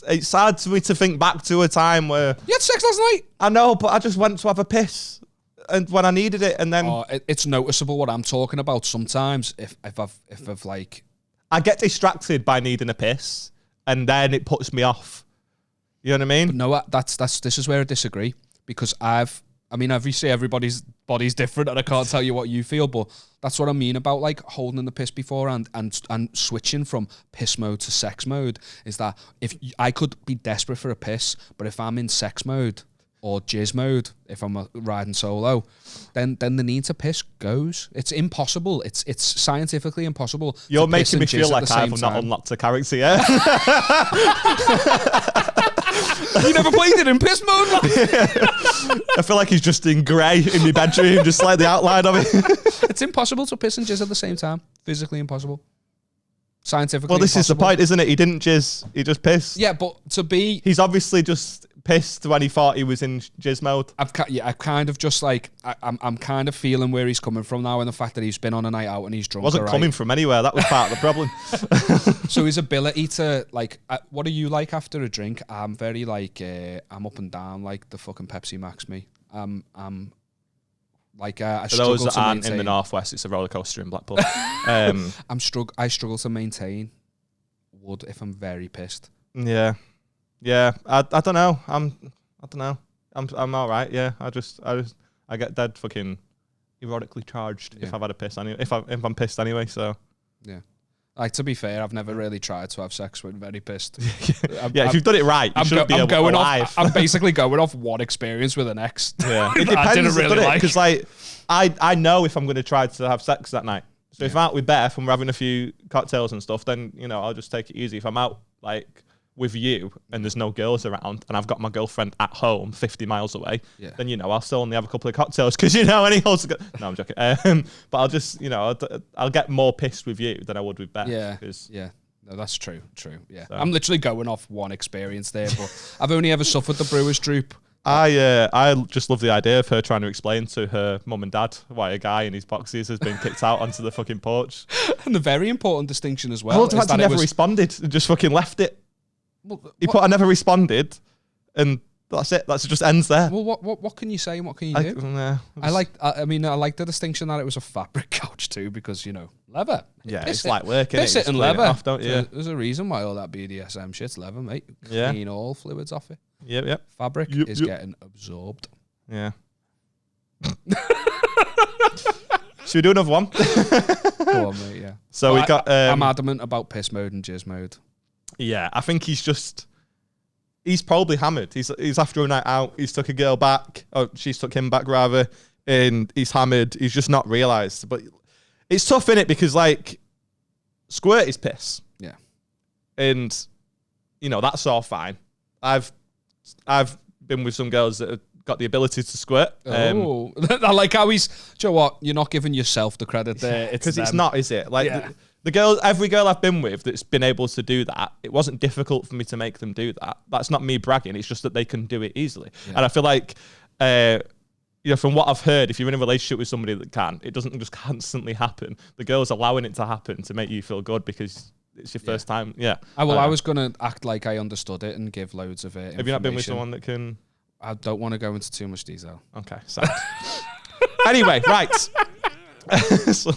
It's hard for me to think back to a time where you had sex last night? I know, but I just went to have a piss, and when I needed it, and then It's noticeable what I'm talking about sometimes. If I've like, I get distracted by needing a piss, and then it puts me off. You know what I mean? no, this is where I disagree, because obviously everybody's body's different, and I can't tell you what you feel, but that's what I mean about like holding in the piss before and switching from piss mode to sex mode. Is that if I could be desperate for a piss, but if I'm in sex mode or jizz mode, if I'm riding solo, then the need to piss goes. It's impossible. It's scientifically impossible. You're to piss making me and jizz feel at like the I've same not time. unlocked a character yet. You never played it in piss mode, man? I feel like he's just in grey in my bedroom, just like the outline of it. It's impossible to piss and jizz at the same time. Physically impossible. Scientifically Well, this is the impossible. point, isn't it? He didn't jizz, he just pissed. Yeah, but to be... He's obviously just pissed when he thought he was in jizz mode. I've kind of just like... I'm kind of feeling where he's coming from now, and the fact that he's been on a night out and he's drunk. Wasn't coming from anywhere. That was part of the problem. So his ability to, like... what are you like after a drink? I'm very like... I'm up and down like the fucking Pepsi Max me. I'm like... I For struggle those that to aren't maintain. in the Northwest, it's a roller coaster in Blackpool. I struggle to maintain wood if I'm very pissed. Yeah. I don't know. I'm all right. Yeah. I get dead fucking erotically charged if I've had a piss. If I'm pissed anyway. So yeah. Like, to be fair, I've never really tried to have sex when very pissed. if you've done it right, you shouldn't be alive. I'm basically going off one experience with an ex. Yeah, it depends. I didn't really like, because like I know if I'm going to try to have sex that night. So if I'm out with Beth and we're having a few cocktails and stuff, then I'll just take it easy. If I'm out like with you and there's no girls around and I've got my girlfriend at home 50 miles away, then I'll still only have a couple of cocktails because any holes. No, I'm joking. But I'll just I'll get more pissed with you than I would with Beth. Yeah. No, that's true. Yeah, so. I'm literally going off one experience there, but I've only ever suffered the brewer's droop. I just love the idea of her trying to explain to her mum and dad why a guy in his boxes has been kicked out onto the fucking porch. And the very important distinction as well. I love the fact he never responded and just fucking left it. He put I never responded, and that's it. That just ends there. Well, what can you say and what can you do? I like the distinction that it was a fabric couch too, because leather. Yeah, it's like work. Piss it and leather. Off, don't you? So there's a reason why all that BDSM shit's leather, mate. Clean all fluids off it. Yep. Fabric is getting absorbed. Yeah. Should we do another one? Go on, mate. Yeah. So we got. I'm adamant about piss mode and jizz mode. Yeah, I think he's probably hammered. He's after a night out. He's took a girl back. Oh, she's took him back rather, and he's hammered. He's just not realised. But it's tough, innit? Because like, squirt is piss. Yeah. And that's all fine. I've been with some girls that have got the ability to squirt. I like how he's. Do you know what? You're not giving yourself the credit there. Because it's not, is it? Like every girl I've been with that's been able to do that, it wasn't difficult for me to make them do that. That's not me bragging. It's just that they can do it easily. Yeah. And I feel like, from what I've heard, if you're in a relationship with somebody that can, it doesn't just constantly happen. The girl's allowing it to happen to make you feel good because it's your first time. Yeah. I was going to act like I understood it and give loads of it. Have you not been with someone that can? I don't want to go into too much detail. Okay, sad. Anyway, right. So,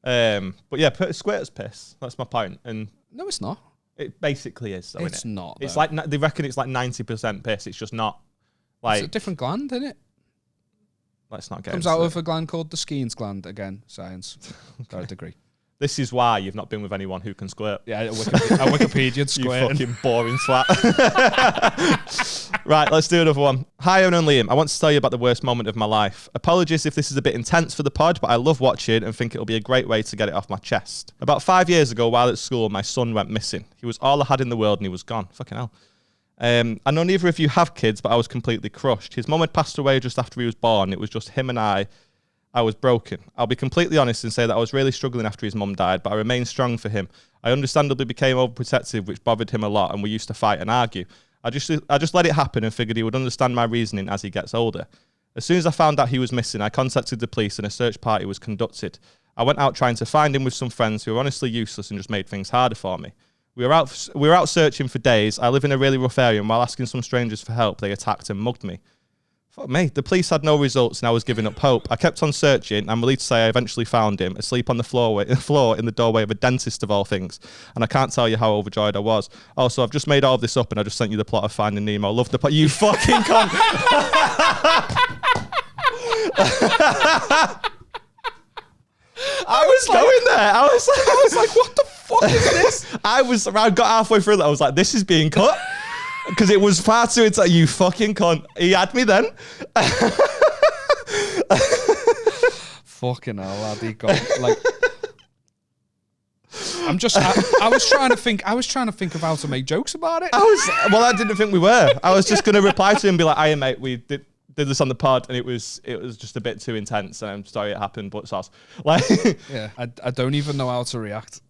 but yeah, squirt's piss. That's my point. And no, it's not. It basically is. Though, it's not. It's like they reckon it's like 90% piss. It's just not. Like it's a different gland, isn't it? Let's not get. Comes out of a gland called the Skene's gland. Again, science. Got a degree. This is why you've not been with anyone who can squirt. Yeah, a Wikipedia'd squirt. You fucking boring twat. Right, let's do another one. Hi, Aaron and Liam. I want to tell you about the worst moment of my life. Apologies if this is a bit intense for the pod, but I love watching and think it'll be a great way to get it off my chest. About 5 years ago, while at school, my son went missing. He was all I had in the world and he was gone. Fucking hell. I know neither of you have kids, but I was completely crushed. His mum had passed away just after he was born. It was just him and I was broken. I'll be completely honest and say that I was really struggling after his mum died, but I remained strong for him. I understandably became overprotective, which bothered him a lot, and we used to fight and argue. I just let it happen and figured he would understand my reasoning as he gets older. As soon as I found out he was missing, I contacted the police and a search party was conducted. I went out trying to find him with some friends who were honestly useless and just made things harder for me. We were out searching for days. I live in a really rough area, and while asking some strangers for help, they attacked and mugged me. Fuck me. The police had no results and I was giving up hope. I kept on searching. I'm relieved to say I eventually found him, asleep on the floor in the doorway of a dentist of all things. And I can't tell you how overjoyed I was. Also, I've just made all of this up and I just sent you the plot of Finding Nemo. Love the plot. You fucking cunt. I was going there. I was like, what the fuck is this? I got halfway through that. I was like, this is being cut. Because it was far too, it's like, you fucking cunt. He had me then. Fucking hell, lad, he got, like... I was trying to think of how to make jokes about it. I didn't think we were. I was just going to reply to him and be like, "Hiya, mate, we did this on the pod and it was just a bit too intense and I'm sorry it happened, but sauce." Like, yeah, I don't even know how to react.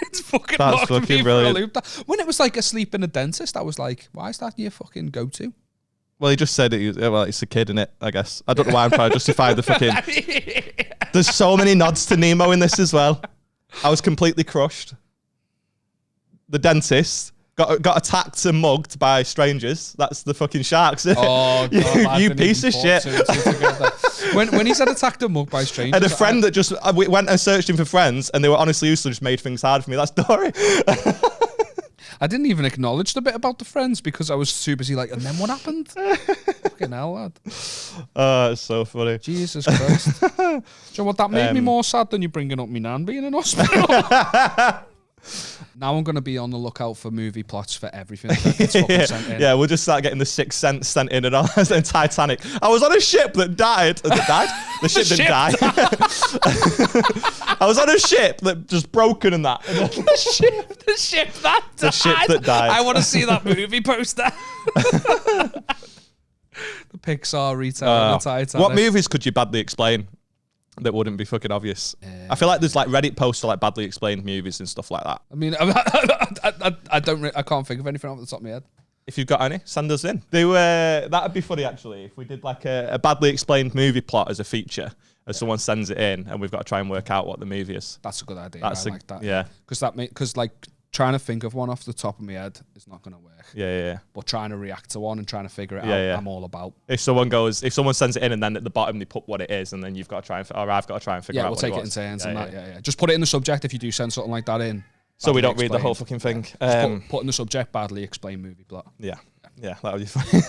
It's fucking that's fucking brilliant. When it was like asleep in a dentist, I was like, why is that your fucking go-to? Well, he just said it's a kid, innit, I guess. I don't know why I'm trying to justify the fucking... There's so many nods to Nemo in this as well. I was completely crushed. The dentist got attacked and mugged by strangers. That's the fucking sharks. Oh, God, you piece of shit. When he said attacked and mugged by strangers. And a friend that just went and searched him for friends and they were honestly useless, just made things hard for me. That story. I didn't even acknowledge the bit about the friends because I was too busy like, and then what happened? Fucking hell, lad. Oh, it's so funny. Jesus Christ. Do you know what, that made me more sad than you bringing up me nan being in hospital. Now I'm going to be on the lookout for movie plots for everything that gets fucking sent in. Yeah, we'll just start getting the Sixth Sense sent in and all. And Titanic. I was on a ship that died. The ship didn't die. I was on a ship that just broken and that. The ship that died. I want to see that movie poster. The Pixar retelling of Titanic. What movies could you badly explain that wouldn't be fucking obvious? I feel like there's like Reddit posts for like badly explained movies and stuff like that. I mean, I can't think of anything off the top of my head. If you've got any, send us in. That'd be funny actually if we did like a badly explained movie plot as a feature, as someone sends it in, and we've got to try and work out what the movie is. That's a good idea. I like that. Yeah, because like trying to think of one off the top of my head is not going to work. Yeah. But trying to react to one and trying to figure it out, I'm all about. If someone sends it in and then at the bottom they put what it is, and then you've got to try and, or I've got to try and figure out what it is. Yeah, we'll take it in turns and that. Yeah. Just put it in the subject if you do send something like that in. So we don't read the whole fucking thing. Put in the subject, badly explain movie plot. Yeah, that would be funny.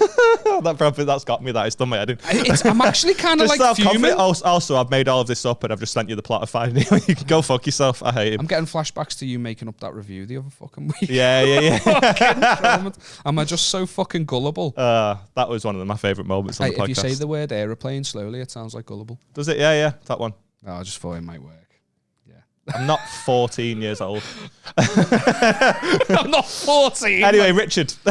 That's got me. That it's done my head in. I'm actually kind of like fuming. Also, I've made all of this up and I've just sent you the plot of Finding Nemo. You can go fuck yourself. I hate him. I'm getting flashbacks to you making up that review the other fucking week. Yeah. Am I just so fucking gullible? That was one of my favourite moments on the podcast. If you say the word aeroplane slowly, it sounds like gullible. Does it? Yeah, that one. Oh, I just thought it might work. I'm not 14 years old. I'm not 14. Anyway, Richard. I've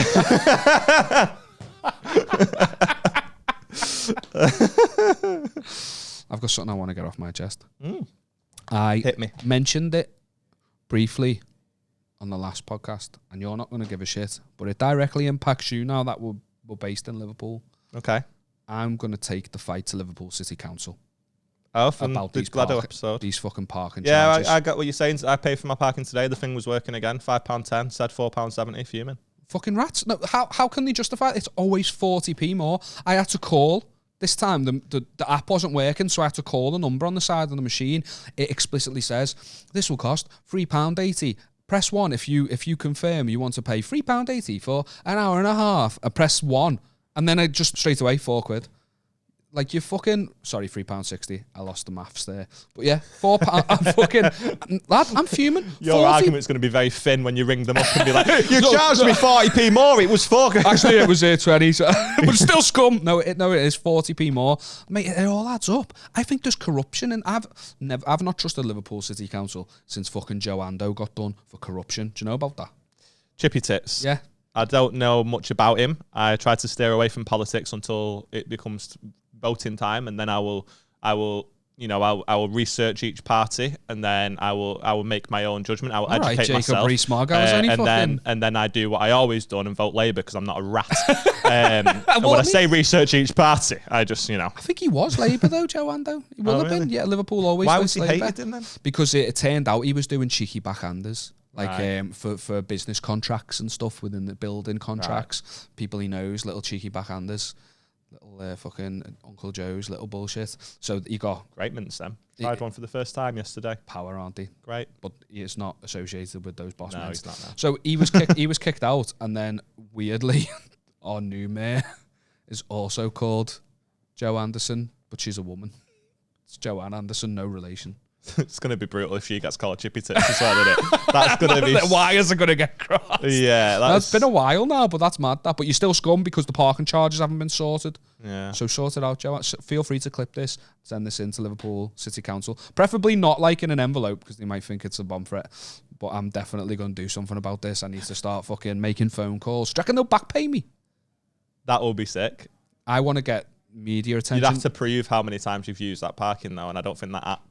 got something I want to get off my chest. Hit me. Mentioned it briefly on the last podcast, and you're not going to give a shit, but it directly impacts you now that we're based in Liverpool. Okay. I'm going to take the fight to Liverpool City Council. About the Glado episode. These fucking parking charges. Yeah, I got what you're saying. I paid for my parking today. The thing was working again. £5.10, said £4.70, fuming. Fucking rats. No, how can they justify it? It's always 40p more. I had to call. This time, the app wasn't working, so I had to call the number on the side of the machine. It explicitly says, this will cost £3.80. Press 1 if you confirm you want to pay £3.80 for an hour and a half. I press 1. And then I just straight away, £4. Like, you fucking... Sorry, £3.60. I lost the maths there. But yeah, £4. I'm fucking... Lad, I'm fuming. Your argument's going to be very thin when you ring them up and be like, you charged me 40p more, it was 4. Actually, it was 20, so, but still scum. No, it is 40p more. Mate, it all adds up. I think there's corruption, and I've not trusted Liverpool City Council since fucking Joe Ando got done for corruption. Do you know about that? Chippy Tits. Yeah. I don't know much about him. I try to steer away from politics until it becomes voting time, and then I will research each party, and then I will make my own judgment. I will educate myself. And then I do what I always done and vote Labour because I'm not a rat. And when I say research each party, I just I think he was Labour though, Joe Ando. He will have been. Yeah, Liverpool always. Why was he Labour. hated then? Because it turned out he was doing cheeky backhanders. Like for business contracts and stuff within the building contracts, people he knows, little cheeky backhanders, little fucking Uncle Joe's little bullshit. So you got great mints then. Tried one for the first time yesterday. Power, aren't he? Great, but he is not associated with those boss mints. He's not. No. So he was he was kicked out, and then weirdly, our new mayor is also called Jo Anderson, but she's a woman. It's Joanne Anderson, no relation. It's going to be brutal if she gets called Chippy Tits as well, isn't it? That's going to be... The wires are going to get crossed. Yeah. That's been a while now, but that's mad. But you're still scum because the parking charges haven't been sorted. Yeah. So sort it out, Joe. Feel free to clip this, send this in to Liverpool City Council. Preferably not like in an envelope because they might think it's a bomb threat. But I'm definitely going to do something about this. I need to start fucking making phone calls. Do you reckon they'll back pay me? That will be sick. I want to get media attention. You'd have to prove how many times you've used that parking though, and I don't think that app...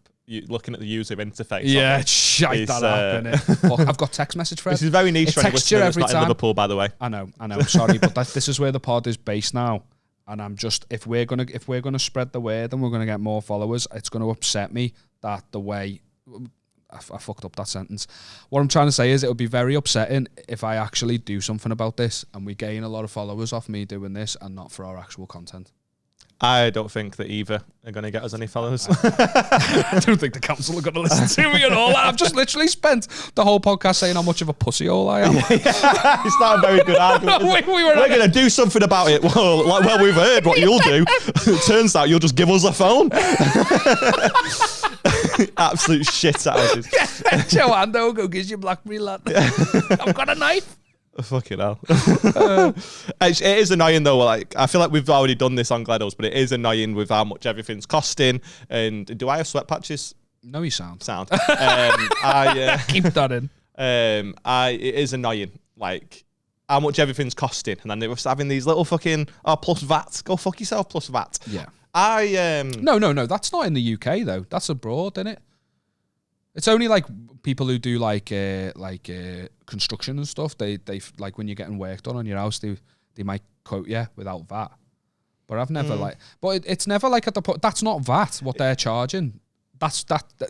looking at the user interface. Yeah, shite that up, innit? I've got text message for it. This is very niche for any listener that's not in Liverpool, by the way. I know. Sorry, but this is where the pod is based now. And I'm just, if we're gonna spread the word and we're gonna get more followers, it's gonna upset me that the way I fucked up that sentence. What I'm trying to say is it would be very upsetting if I actually do something about this and we gain a lot of followers off me doing this and not for our actual content. I don't think that either are going to get us any followers. I don't think the council are going to listen to me at all. I've just literally spent the whole podcast saying how much of a pussyhole I am. It's not a very good argument. We're going to do something about it. Well, we've heard what you'll do. It turns out you'll just give us a phone. Absolute shit houses. Joe Ando, go get your Blackberry, lad. I've got a knife. Fucking hell. It is annoying though. Like, I feel like we've already done this on Gledos, but it is annoying with how much everything's costing. And do I have sweat patches? No, you sound. Keep that in. It is annoying, like how much everything's costing, and then they were having these little fucking plus VAT. Go fuck yourself, plus VAT. Yeah. No. That's not in the UK though. That's abroad, isn't it? It's only like people who do like construction and stuff. They like when you're getting work done on your house, they might quote you without VAT. But I've never it's never like at the point. That's not VAT. What they're charging.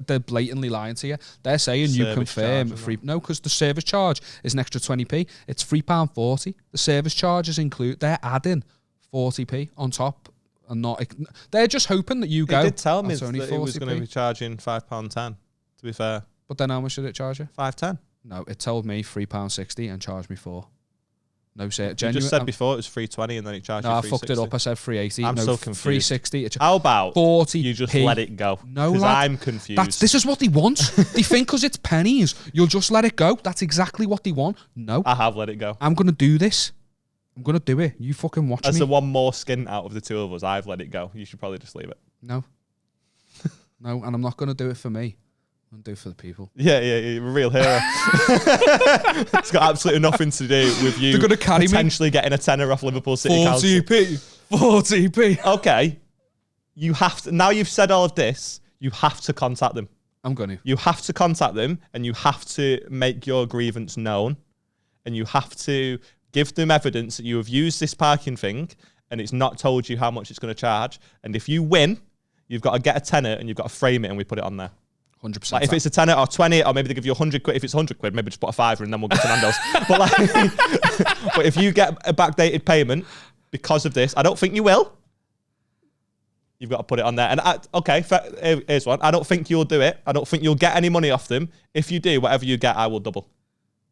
They're blatantly lying to you. They're saying service you confirm free. No, because the service charge is an extra 20p. It's £3.40. The service charges include. They're adding 40p on top. And not. They're just hoping that you go. They did tell me that it was going to be charging £5.10. To be fair. But then how much did it charge you? $5.10. No, it told me £3.60 and charged me $4. No, say it. You just said before it was $3.20 and then it charged you $3.60. No, I fucked it up. I said $3.80. I'm so confused. $3.60. How about 40p. You just let it go? No, because I'm confused. This is what they want. They think because it's pennies, you'll just let it go. That's exactly what they want. No. I have let it go. I'm going to do this. I'm going to do it. You fucking watch me. As the one more skin out of the two of us, I've let it go. You should probably just leave it. No. No, and I'm not going to do it for me. I'm going to do it for the people. Yeah, you're a real hero. It's got absolutely nothing to do with you. They're going to carry potentially getting a tenner off Liverpool City Council. 40p. Okay. You have to, now you've said all of this, you have to contact them. I'm going to. You have to contact them and you have to make your grievance known and you have to give them evidence that you have used this parking thing and it's not told you how much it's going to charge. And if you win, you've got to get a tenner and you've got to frame it and we put it on there. 100%. Like if it's a tenner or 20, or maybe they give you 100 quid. If it's 100 quid, maybe just put a fiver and then we'll go to Nando's. But like, but if you get a backdated payment because of this, I don't think you will. You've got to put it on there. And here's one. I don't think you'll do it. I don't think you'll get any money off them. If you do, whatever you get, I will double.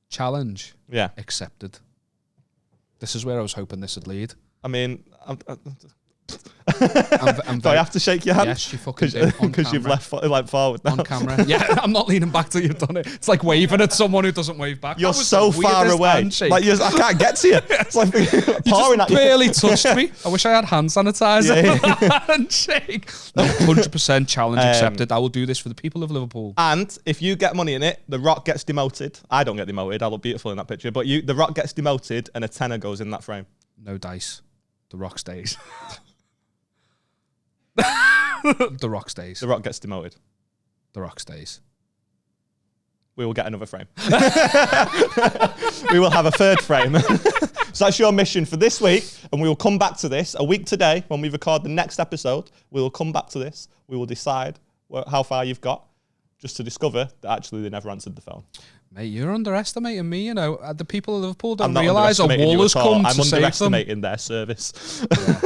Challenge. Yeah. Accepted. This is where I was hoping this would lead. I mean, I'm do I have to shake your hand? Yes, you fucking do. Because you've left forward now. On camera. Yeah, I'm not leaning back till you've done it. It's like waving at someone who doesn't wave back. You're so far away. Like I can't get to you. It's like pouring at you. Barely touched me. I wish I had hand sanitizer. Yeah. Handshake. No, 100% challenge accepted. I will do this for the people of Liverpool. And if you get money in it, The Rock gets demoted. I don't get demoted. I look beautiful in that picture. But The Rock gets demoted and a tenner goes in that frame. No dice. The Rock stays. The Rock stays. The Rock gets demoted. The Rock stays. We will get another frame. We will have a third frame. So that's your mission for this week. And we will come back to this a week today when we record the next episode. We will come back to this. We will decide how far you've got, just to discover that actually they never answered the phone. Mate, you're underestimating me, you know. The people of Liverpool don't realise a wall has come to save them. I'm underestimating their service. Yeah.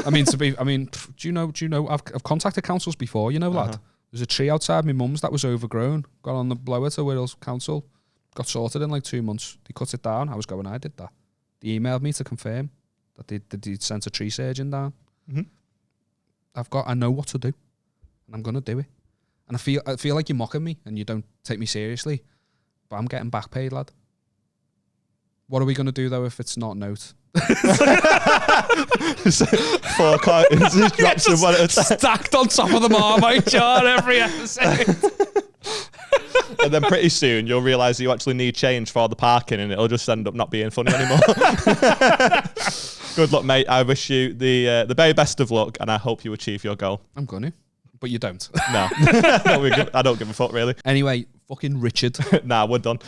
Do you know, I've contacted councils before, you know, lad. There's a tree outside my mum's that was overgrown. Got on the blower to Wirral Council. Got sorted in like 2 months. They cut it down. I did that. They emailed me to confirm that they'd sent a tree surgeon down. Mm-hmm. I know what to do. And I'm going to do it. And I feel like you're mocking me and you don't take me seriously. But I'm getting back paid, lad. What are we going to do, though, if it's not note? 4 cartons, just drops them one at a time. Stacked on top of the Marmite jar every episode. And then pretty soon you'll realise that you actually need change for the parking and it'll just end up not being funny anymore. Good luck, mate. I wish you the very best of luck and I hope you achieve your goal. I'm going to. But you don't. No. I don't give a fuck, really. Anyway, fucking Richard. Nah, we're done.